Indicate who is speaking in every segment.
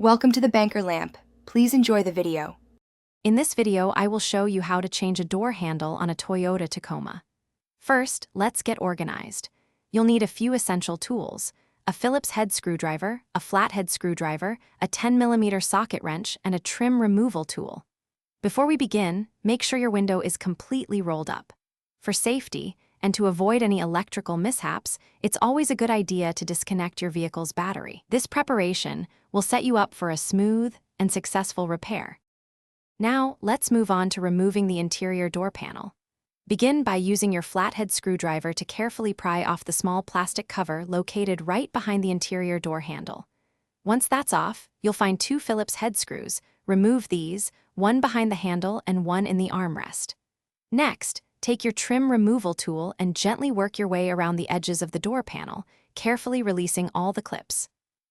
Speaker 1: Welcome to the banker lamp. Please enjoy the video.
Speaker 2: In this video, I will show you how to change a door handle on a Toyota Tacoma. First, let's get organized. You'll need a few essential tools: a Phillips head screwdriver, a flathead screwdriver, a 10mm socket wrench, and a trim removal tool. Before we begin, make sure your window is completely rolled up. For safety, and to avoid any electrical mishaps, it's always a good idea to disconnect your vehicle's battery. This preparation will set you up for a smooth and successful repair. Now, let's move on to removing the interior door panel. Begin by using your flathead screwdriver to carefully pry off the small plastic cover located right behind the interior door handle. Once that's off, you'll find two Phillips head screws. Remove these, one behind the handle and one in the armrest. Next, take your trim removal tool and gently work your way around the edges of the door panel, carefully releasing all the clips.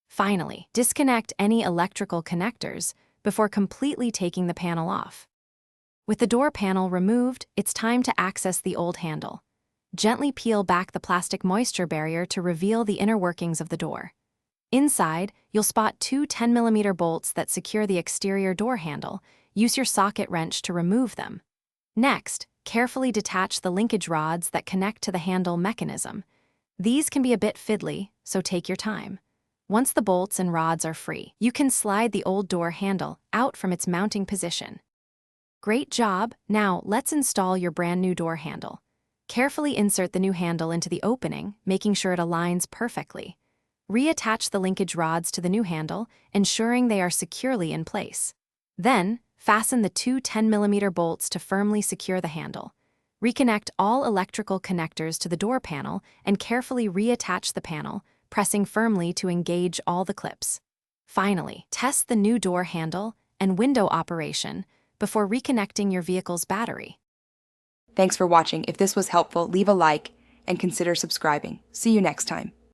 Speaker 2: Finally, disconnect any electrical connectors before completely taking the panel off. With the door panel removed, it's time to access the old handle. Gently peel back the plastic moisture barrier to reveal the inner workings of the door. Inside, you'll spot two 10mm bolts that secure the exterior door handle. Use your socket wrench to remove them. Next, carefully detach the linkage rods that connect to the handle mechanism. These can be a bit fiddly, so take your time. Once the bolts and rods are free, you can slide the old door handle out from its mounting position. Great job! Now, let's install your brand new door handle. Carefully insert the new handle into the opening, making sure it aligns perfectly. Reattach the linkage rods to the new handle, ensuring they are securely in place. Then, fasten the two 10mm bolts to firmly secure the handle. Reconnect all electrical connectors to the door panel and carefully reattach the panel, pressing firmly to engage all the clips. Finally, test the new door handle and window operation before reconnecting your vehicle's battery.
Speaker 1: Thanks for watching. If this was helpful, leave a like and consider subscribing. See you next time.